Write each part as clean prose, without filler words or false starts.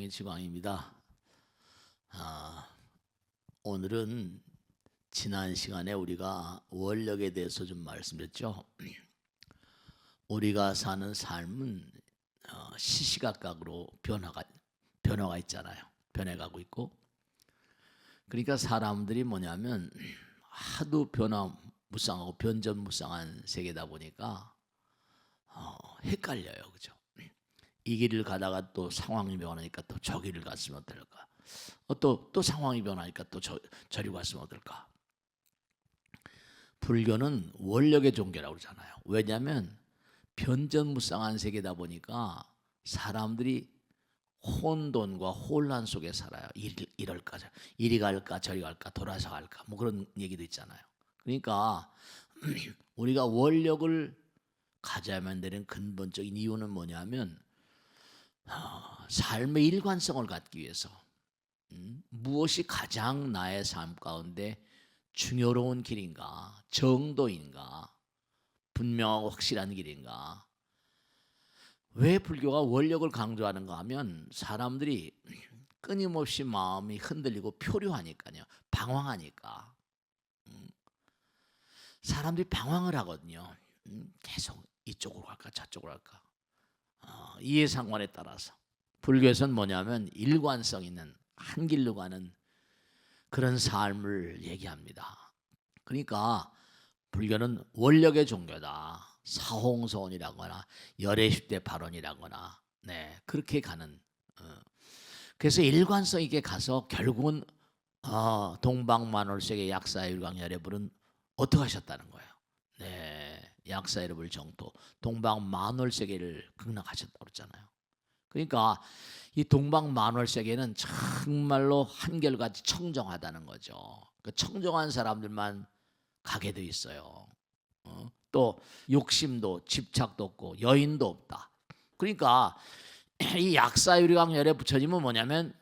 성의 지광입니다. 오늘은 지난 시간에 우리가 원력에 대해서 좀 말씀드렸죠. 우리가 사는 삶은 시시각각으로 변화가 있잖아요. 변해가고 있고, 그러니까 사람들이 뭐냐면 하도 변화무쌍하고 변전무쌍한 세계다 보니까 헷갈려요, 그죠? 이 길을 가다가 또 상황이 변하니까 또 저 길을 갔으면 어떨까? 또 상황이 변하니까 또 저리 갔으면 어떨까? 불교는 원력의 종교라고 그러잖아요. 왜냐하면 변전무쌍한 세계다 보니까 사람들이 혼돈과 혼란 속에 살아요. 이럴까, 이리 갈까, 저리 갈까, 돌아서 갈까, 뭐 그런 얘기도 있잖아요. 그러니까 우리가 원력을 가져야만 되는 근본적인 이유는 뭐냐면 삶의 일관성을 갖기 위해서 무엇이 가장 나의 삶 가운데 중요로운 길인가, 정도인가, 분명하고 확실한 길인가. 왜 불교가 원력을 강조하는가 하면 사람들이 끊임없이 마음이 흔들리고 표류하니까요. 방황하니까. 사람들이 방황을 하거든요. 계속 이쪽으로 갈까 저쪽으로 갈까. 이해상관에 따라서. 불교에서는 뭐냐면 일관성 있는 한 길로 가는 그런 삶을 얘기합니다. 그러니까 불교는 원력의 종교다. 사홍서원이라거나 열애십대 발언이라거나 그렇게 가는. 그래서 일관성 있게 가서 결국은 동방만월세계 약사율광열애불은 어떻게 하셨다는 거예요. 약사열애불 정토 동방만월세계를 극락하셨다고 그랬잖아요. 그러니까 이 동방만월세계는 정말로 한결같이 청정하다는 거죠. 그 청정한 사람들만 가게 돼 있어요. 또 욕심도 집착도 없고 여인도 없다. 그러니까 이 약사유리광열애 부처님은 뭐냐면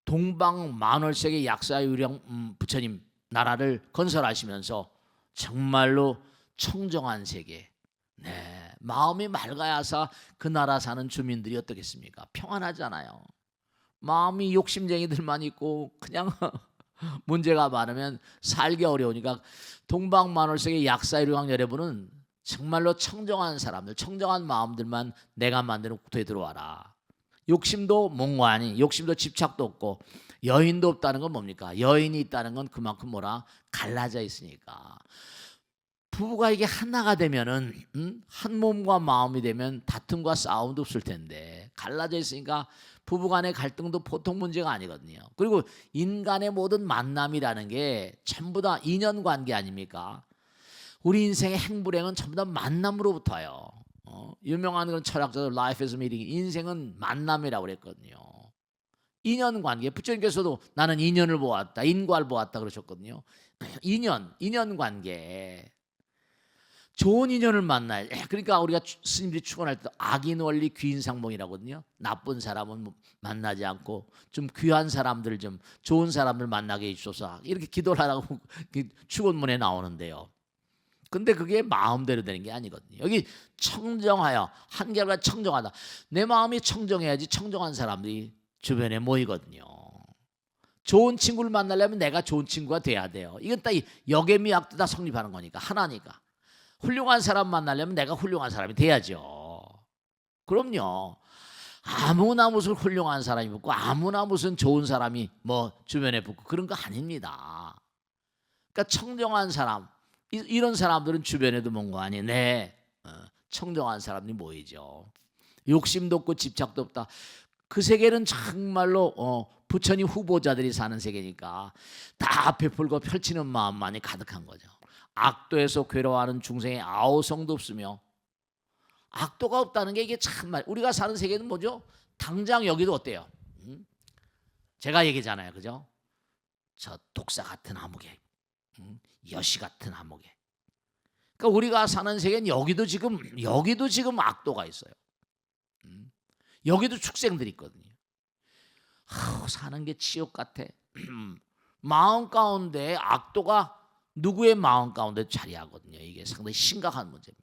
동방만월세계 약사유리광 부처님 나라를 건설하시면서 정말로 청정한 세계, 마음이 맑아야사 그 나라 사는 주민들이 어떻겠습니까? 평안하잖아요. 마음이 욕심쟁이들만 있고 그냥 문제가 많으면 살기 어려우니까 동방만월세계 약사유리광열애불은 정말로 청정한 사람들, 청정한 마음들만 내가 만드는 국토에 들어와라. 욕심도 몽고하니, 욕심도 집착도 없고 여인도 없다는 건 뭡니까? 여인이 있다는 건 그만큼 뭐라? 갈라져 있으니까. 부부가 이게 하나가 되면은 한 몸과 마음이 되면 다툼과 싸움도 없을 텐데 갈라져 있으니까 부부간의 갈등도 보통 문제가 아니거든요. 그리고 인간의 모든 만남이라는 게 전부 다 인연관계 아닙니까? 우리 인생의 행불행은 전부 다 만남으로부터요. 유명한 그런 철학자들 Life is meeting, 인생은 만남이라고 그랬거든요. 인연관계, 부처님께서도 나는 인연을 보았다, 인과를 보았다 그러셨거든요. 인연관계. 좋은 인연을 만나야. 그러니까 우리가 스님들이 축원할 때 악인 원리 귀인상봉이라거든요. 나쁜 사람은 만나지 않고 좀 귀한 사람들, 좀 좋은 사람들 만나게 해주소서 이렇게 기도를 하라고 축원문에 나오는데요. 근데 그게 마음대로 되는 게 아니거든요. 여기 청정하여, 한결과 청정하다. 내 마음이 청정해야지 청정한 사람들이 주변에 모이거든요. 좋은 친구를 만나려면 내가 좋은 친구가 돼야 돼요. 이건 다 역애미학도 다 성립하는 거니까, 하나니까. 훌륭한 사람 만나려면 내가 훌륭한 사람이 돼야죠. 그럼요. 아무나 무슨 훌륭한 사람이 붙고 아무나 무슨 좋은 사람이 뭐 주변에 붙고 그런 거 아닙니다. 그러니까 청정한 사람, 이런 사람들은 주변에도 뭔가 아니, 청정한 사람들이 모이죠. 욕심도 없고 집착도 없다. 그 세계는 정말로 부처님 후보자들이 사는 세계니까 다 베풀고 펼치는 마음만이 가득한 거죠. 악도에서 괴로워하는 중생의 아우성도 없으며, 악도가 없다는 게 이게 참말. 우리가 사는 세계는 뭐죠? 당장 여기도 어때요? 제가 얘기잖아요, 그죠? 저 독사 같은 암흑에, 여시 같은 암흑에. 그러니까 우리가 사는 세계는 여기도 지금 악도가 있어요. 여기도 축생들이 있거든요. 사는 게 지옥 같아. 마음 가운데 악도가 누구의 마음 가운데 자리하거든요. 이게 상당히 심각한 문제입니다.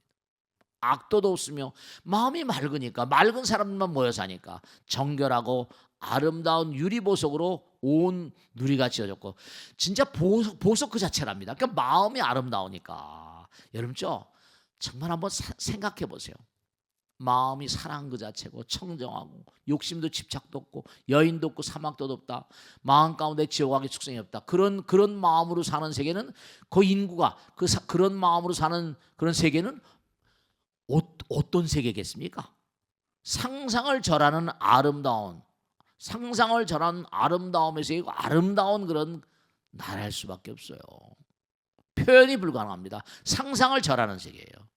악도도 없으며 마음이 맑으니까, 맑은 사람들만 모여 사니까 정결하고 아름다운 유리보석으로 온 누리가 지어졌고 진짜 보석 그 자체랍니다. 그러니까 마음이 아름다우니까. 여러분죠 정말 한번 생각해 보세요. 마음이 사랑 그 자체고 청정하고 욕심도 집착도 없고 여인도 없고 사막도 없다. 마음 가운데 지옥하기 축생이 없다. 그런 마음으로 사는 세계는 그 인구가 그런 마음으로 사는 그런 세계는 어떤 세계겠습니까? 상상을 절하는 아름다운 상상을 절하는 아름다움에서 아름다운 그런 나라일 수밖에 없어요. 표현이 불가능합니다. 상상을 절하는 세계예요.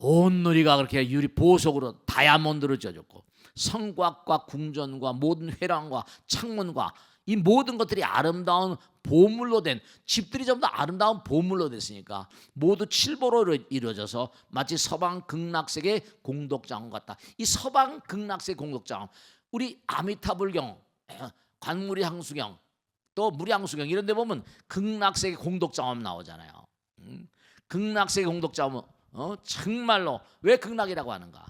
온 누리가 그렇게 유리 보석으로 다이아몬드로 지어졌고 성곽과 궁전과 모든 회랑과 창문과 이 모든 것들이 아름다운 보물로 된 집들이 전부 다 아름다운 보물로 됐으니까 모두 칠보로 이루어져서 마치 서방 극락세계 공덕장엄 같다. 이 서방 극락세 공덕장엄 우리 아미타불경, 관무리 향수경, 또 무량수경 이런 데 보면 극락세계 공덕장엄 나오잖아요. 극락세계 공덕장엄 정말로 왜 극락이라고 하는가?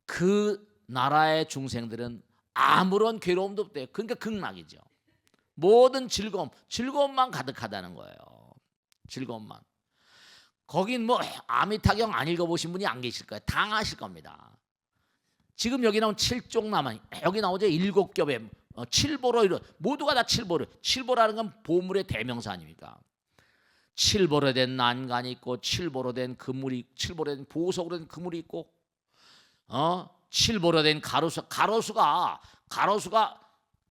그 나라의 중생들은 아무런 괴로움도 없대요. 그러니까 극락이죠. 모든 즐거움만 가득하다는 거예요. 즐거움만. 거긴 뭐 아미타경 안 읽어보신 분이 안 계실 거예요. 당하실 겁니다. 지금 여기 나온 7종나만 여기 나오죠. 7겹의 칠보로 이루 모두가 다 칠보로. 칠보라는 건 보물의 대명사 아닙니까? 칠보로 된 난간이 있고 칠보로 된 그물이 칠보로 된 보석으로 된 그물이 있고 칠보로 된 가로수가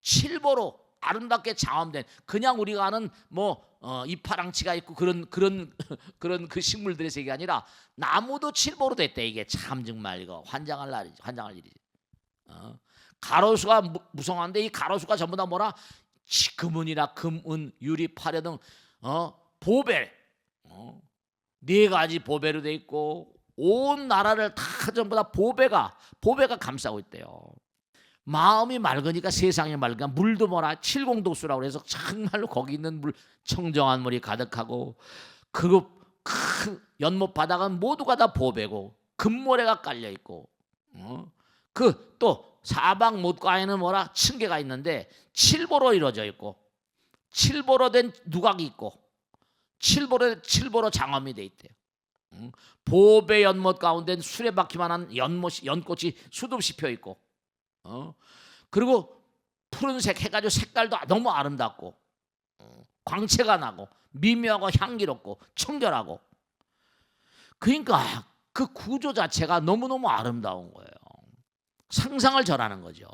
칠보로 아름답게 장엄된 그냥 우리가 아는 뭐 이파랑치가 있고 그런 그 식물들의 세계가 아니라 나무도 칠보로 됐대. 이게 참 정말 이거 환장할 일이지. 가로수가 무성한데 이 가로수가 전부 다 뭐라 금은이나 금은 유리 파려 등 보배 네 가지 보배로 돼 있고 온 나라를 다 전부 다 보배가 감싸고 있대요. 마음이 맑으니까 세상이 맑으니까 물도 뭐라 칠공독수라고 해서 정말로 거기 있는 물 청정한 물이 가득하고 그리고 큰 연못 바닥은 모두가 다 보배고 금모래가 깔려 있고 그 또 사방 못가에는 뭐라 층계가 있는데 칠보로 이루어져 있고 칠보로 된 누각이 있고 칠보로 장엄이 돼 있대요. 보배 연못 가운데 수레바퀴만한 연꽃이 수없이 펴 있고 그리고 푸른색 해가지고 색깔도 너무 아름답고 광채가 나고 미묘하고 향기롭고 청결하고 그러니까 그 구조 자체가 너무너무 아름다운 거예요. 상상을 절하는 거죠.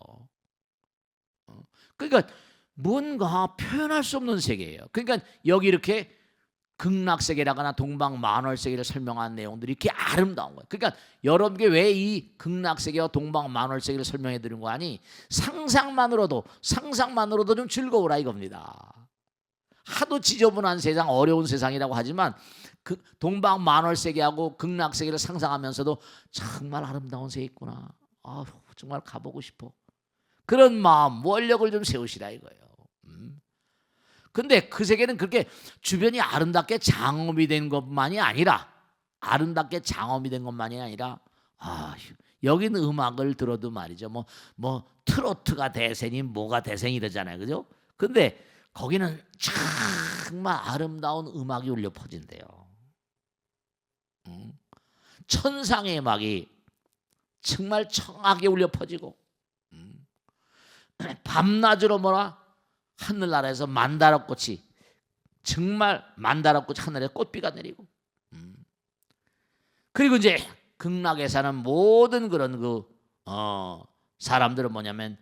그러니까 뭔가 표현할 수 없는 세계예요. 그러니까 여기 이렇게 극락세계라거나 동방만월세계를 설명한 내용들이 이렇게 아름다운 거예요. 그러니까 여러분께 왜 이 극락세계와 동방만월세계를 설명해 드린 거 아니? 상상만으로도 좀 즐거우라 이겁니다. 하도 지저분한 세상, 어려운 세상이라고 하지만 그 동방만월세계하고 극락세계를 상상하면서도 정말 아름다운 세계 있구나. 정말 가보고 싶어. 그런 마음, 원력을 좀 세우시라 이거예요. 근데 그 세계는 그렇게 주변이 아름답게 장엄이 된 것만이 아니라 여기는 음악을 들어도 말이죠. 뭐 트로트가 대세니 뭐가 대세니 이러잖아요. 그죠? 근데 거기는 정말 아름다운 음악이 울려 퍼진대요. 천상의 음악이 정말 청하게 울려 퍼지고 밤낮으로 뭐라 하늘나라에서 만다라꽃이 정말 만다라꽃 하늘에 꽃비가 내리고 그리고 이제 극락에 사는 모든 그런 사람들은 뭐냐면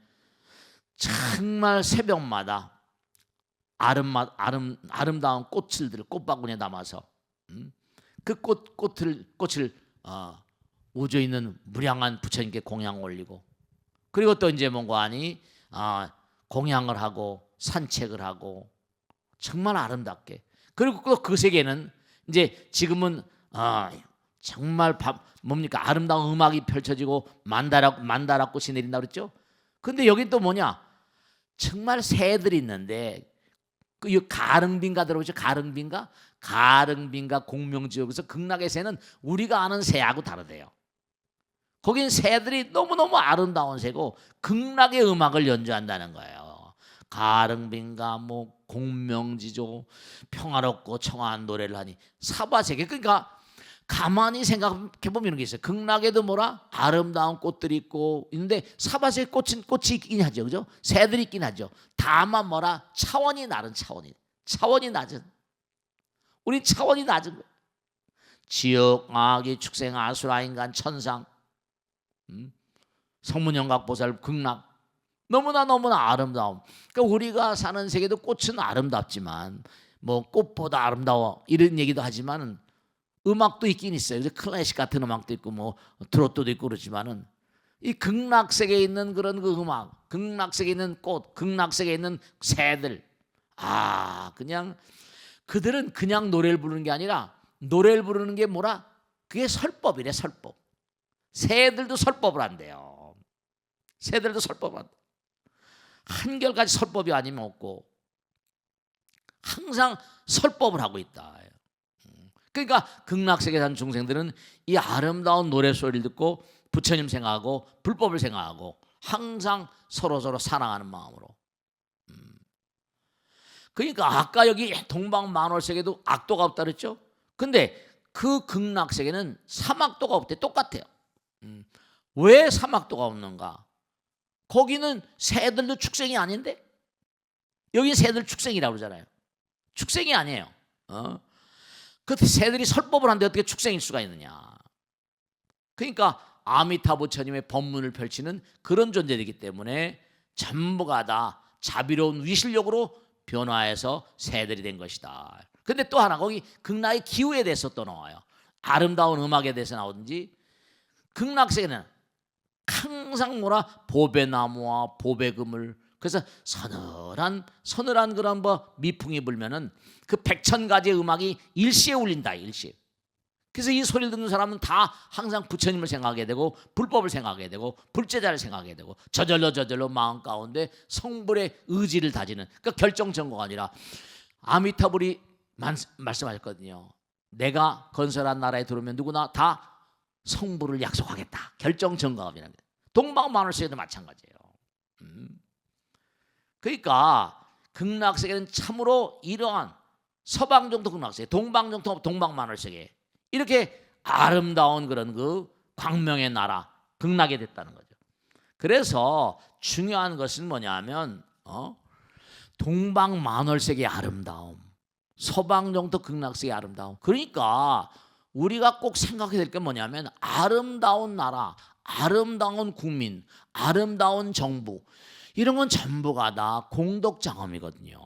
정말 새벽마다 아름다운 꽃바구니에 담아서 그 꽃을 우주에 있는 무량한 부처님께 공양 올리고 그리고 또 이제 뭔가 하니 공양을 하고 산책을 하고 정말 아름답게 그리고 또 그 세계는 이제 지금은 정말 뭡니까 아름다운 음악이 펼쳐지고 만다라꽃이 내린다 그랬죠. 근데 여긴 또 뭐냐 정말 새들이 있는데 그 가릉빈가 들어보죠. 가릉빈가 공명지역에서 극락의 새는 우리가 아는 새하고 다르대요. 거긴 새들이 너무너무 아름다운 새고 극락의 음악을 연주한다는 거예요. 가릉빈가 뭐 공명지조 평화롭고 청아한 노래를 하니 사바세계. 그러니까 가만히 생각해 보면 이런 게 있어요. 극락에도 뭐라 아름다운 꽃들이 있고 있는데 사바세계 꽃이 있긴 하죠, 그죠? 새들이 있긴 하죠. 다만 뭐라 차원이 낮은. 우리 차원이 낮은 거예요. 지옥, 아기, 축생, 아수라, 인간, 천상, 성문영각보살, 극락 너무나 아름다움. 그러니까 우리가 사는 세계도 꽃은 아름답지만 뭐 꽃보다 아름다워 이런 얘기도 하지만은 음악도 있긴 있어요. 클래식 같은 음악도 있고 뭐 트로트도 있고 그렇지만은 이 극락세계에 있는 그런 그 음악, 극락세계에 있는 꽃, 극락세계에 있는 새들, 그냥 그들은 그냥 노래를 부르는 게 아니라 노래를 부르는 게 뭐라? 그게 설법이래, 설법. 새들도 설법을 한대요. 새들도 설법을 한대. 한결같이 설법이 아니면 없고 항상 설법을 하고 있다. 그러니까 극락세계에 사는 중생들은 이 아름다운 노래소리를 듣고 부처님 생각하고 불법을 생각하고 항상 서로서로 사랑하는 마음으로. 그러니까 아까 여기 동방만월세계도 악도가 없다 그랬죠. 근데 그 극락세계는 사막도가 없대. 똑같아요. 왜 사막도가 없는가? 거기는 새들도 축생이 아닌데 여기 새들 축생이라고 그러잖아요. 축생이 아니에요. 그 새들이 설법을 하는데 어떻게 축생일 수가 있느냐. 그러니까 아미타 부처님의 법문을 펼치는 그런 존재이기 때문에 전부가 다 자비로운 위실력으로 변화해서 새들이 된 것이다. 근데 또 하나 거기 극락의 기후에 대해서 또 나와요. 아름다운 음악에 대해서 나오든지 극락세계는 항상 뭐라 보배나무와 보배금을 그래서 서늘한 그런 뭐 미풍이 불면은 그 100,000가지의 음악이 일시에 울린다. 일시에. 그래서 이 소리를 듣는 사람은 다 항상 부처님을 생각하게 되고 불법을 생각하게 되고 불제자를 생각하게 되고 저절로 마음 가운데 성불의 의지를 다지는 그러니까 결정정거가 아니라 아미타불이 말씀하셨거든요. 내가 건설한 나라에 들어오면 누구나 다 성불을 약속하겠다. 결정정거업이라는 게. 동방만월세계도 마찬가지예요. 그러니까 극락세계는 참으로 이러한 서방정토 극락세계, 동방정토 동방만월세계 이렇게 아름다운 그런 그 광명의 나라 극락이 됐다는 거죠. 그래서 중요한 것은 뭐냐면 동방만월세계의 아름다움, 서방정토 극락세계의 아름다움. 그러니까 우리가 꼭 생각해야 될 게 뭐냐면 아름다운 나라, 아름다운 국민, 아름다운 정부 이런 건 전부가 다 공덕장엄이거든요.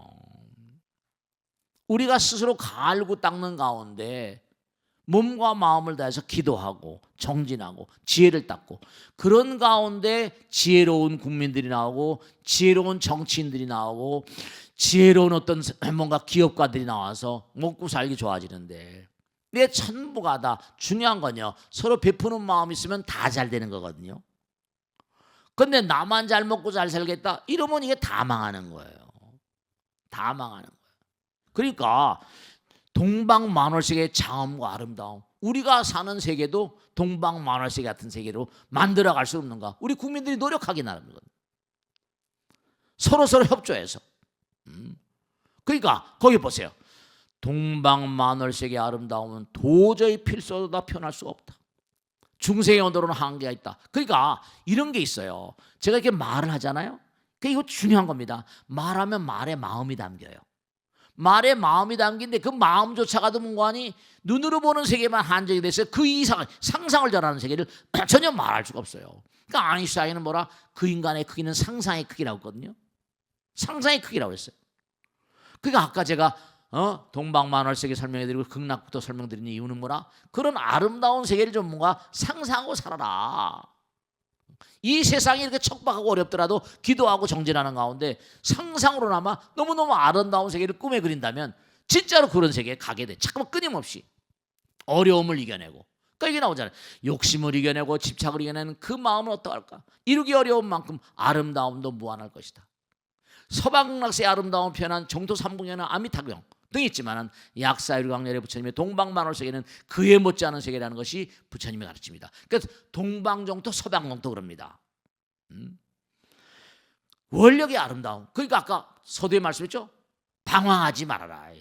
우리가 스스로 갈고 닦는 가운데 몸과 마음을 다해서 기도하고 정진하고 지혜를 닦고 그런 가운데 지혜로운 국민들이 나오고 지혜로운 정치인들이 나오고 지혜로운 어떤 뭔가 기업가들이 나와서 먹고 살기 좋아지는데 내 전부가 다 중요한 건요. 서로 베푸는 마음이 있으면 다 잘 되는 거거든요. 근데 나만 잘 먹고 잘 살겠다 이러면 이게 다 망하는 거예요. 다 망하는 거예요. 그러니까 동방만월세계의 장엄과 아름다움 우리가 사는 세계도 동방만월세계 같은 세계로 만들어갈 수 없는가. 우리 국민들이 노력하기 나름이거든요. 서로서로 협조해서. 그러니까 거기 보세요. 동방만월세계의 아름다움은 도저히 필소다 표현할 수가 없다. 중생의 언어로는 한계가 있다. 그러니까 이런 게 있어요. 제가 이렇게 말을 하잖아요. 그러니까 이거 중요한 겁니다. 말하면 말에 마음이 담겨요. 말에 마음이 담긴데 그 마음조차가도 뭔가니 눈으로 보는 세계만 한정이 됐어요. 그 이상 상상을 잘하는 세계를 전혀 말할 수가 없어요. 그러니까 아인슈타인은 뭐라 그 인간의 크기는 상상의 크기라고 했거든요. 상상의 크기라고 했어요. 그러니까 아까 제가 동방만월세계 설명해드리고 극락부터 설명드린 이유는 뭐라 그런 아름다운 세계를 좀 뭔가 상상하고 살아라. 이 세상이 이렇게 척박하고 어렵더라도 기도하고 정진하는 가운데 상상으로나마 너무너무 아름다운 세계를 꿈에 그린다면 진짜로 그런 세계에 가게 돼. 잠깐만 끊임없이 어려움을 이겨내고. 그러니까 이게 나오잖아요. 욕심을 이겨내고 집착을 이겨내는 그 마음은 어떡할까? 이루기 어려운 만큼 아름다움도 무한할 것이다. 서방락세의 아름다움을 표현한 정토 삼봉에는 아미타경도 등이 있지만은 약사유리 광렬의 부처님의 동방만월 세계는 그에 못지않은 세계라는 것이 부처님이 가르칩니다. 그래서 동방정토 서방정토 그럽니다. 원력의 아름다움. 그러니까 아까 서두에 말씀했죠. 방황하지 말아라.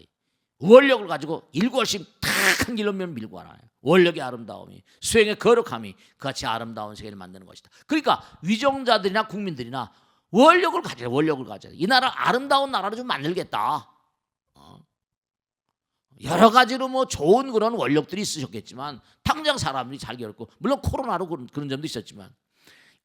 원력을 가지고 일골심 탁한 길로 밀고 가라. 원력의 아름다움이, 수행의 거룩함이 그같이 아름다운 세계를 만드는 것이다. 그러니까 위정자들이나 국민들이나 원력을 가져야, 원력을 가져야. 이 나라 아름다운 나라를 좀 만들겠다. 여러 가지로 뭐 좋은 그런 원력들이 있으셨겠지만 당장 사람들이 잘 겪고, 물론 코로나로 그런 점도 있었지만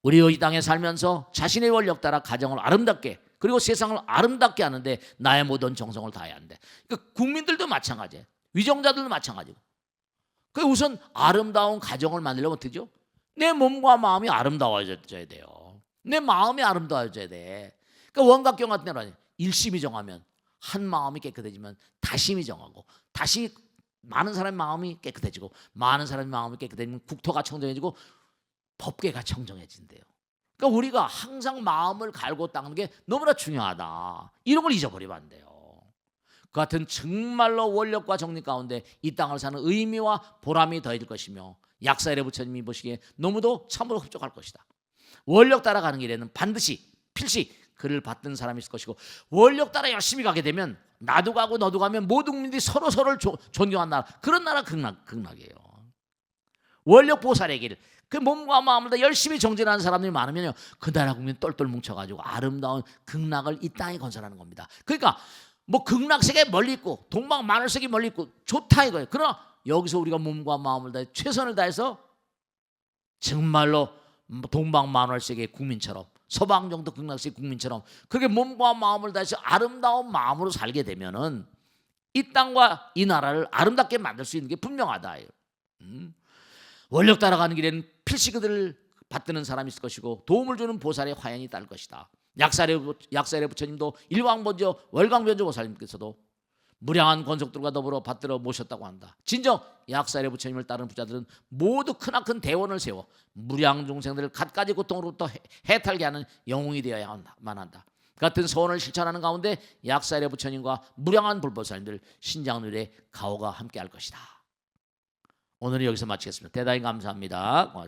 우리 이 땅에 살면서 자신의 원력 따라 가정을 아름답게, 그리고 세상을 아름답게 하는데 나의 모든 정성을 다해야 한대. 그러니까 국민들도 마찬가지예요. 위정자들도 마찬가지고. 그 우선 아름다운 가정을 만들려면 어떻게죠? 내 몸과 마음이 아름다워져야 돼요. 내 마음이 아름다워져야 돼. 그러니까 원각경 같은 데는 일심이 정하면 한 마음이 깨끗해지면 다심이 정하고, 다시 많은 사람의 마음이 깨끗해지고, 많은 사람의 마음이 깨끗해지면 국토가 청정해지고 법계가 청정해진대요. 그러니까 우리가 항상 마음을 갈고 닦는 게 너무나 중요하다. 이런 걸 잊어버리면 안 돼요. 그 같은 정말로 원력과 정리 가운데 이 땅을 사는 의미와 보람이 더해질 것이며, 약사일의 부처님이 보시기에 너무도 참으로 흡족할 것이다. 원력 따라가는 길에는 반드시 필시 그를 받든 사람이 있을 것이고, 원력 따라 열심히 가게 되면 나도 가고 너도 가면 모든 국민들이 서로를 존경하는 나라, 그런 나라 극락이에요. 원력 보살의 길, 그 몸과 마음을 다 열심히 정진하는 사람들이 많으면요, 그 나라 국민 똘똘 뭉쳐가지고 아름다운 극락을 이 땅에 건설하는 겁니다. 그러니까 뭐 극락세계 멀리 있고 동방 만월세계 멀리 있고 좋다 이거예요. 그러나 여기서 우리가 몸과 마음을 다해 최선을 다해서 정말로 동방 만월세계 국민처럼, 서방정도 극락세계 국민처럼 그렇게 몸과 마음을 다해서 아름다운 마음으로 살게 되면은 이 땅과 이 나라를 아름답게 만들 수 있는 게 분명하다. 원력 따라가는 길에는 필시 그들을 받드는 사람이 있을 것이고, 도움을 주는 보살의 화연이 따를 것이다. 약사일의 부처님도 일광본저 월광변저 보살님께서도 무량한 권속들과 더불어 받들어 모셨다고 한다. 진정 약사일의 부처님을 따르는 부자들은 모두 크나큰 대원을 세워 무량 중생들을 갖가지 고통으로부터 해탈게 하는 영웅이 되어야만 한다. 같은 소원을 실천하는 가운데 약사일의 부처님과 무량한 불보살님들 신장률의 가호가 함께할 것이다. 오늘은 여기서 마치겠습니다. 대단히 감사합니다. 고맙습니다.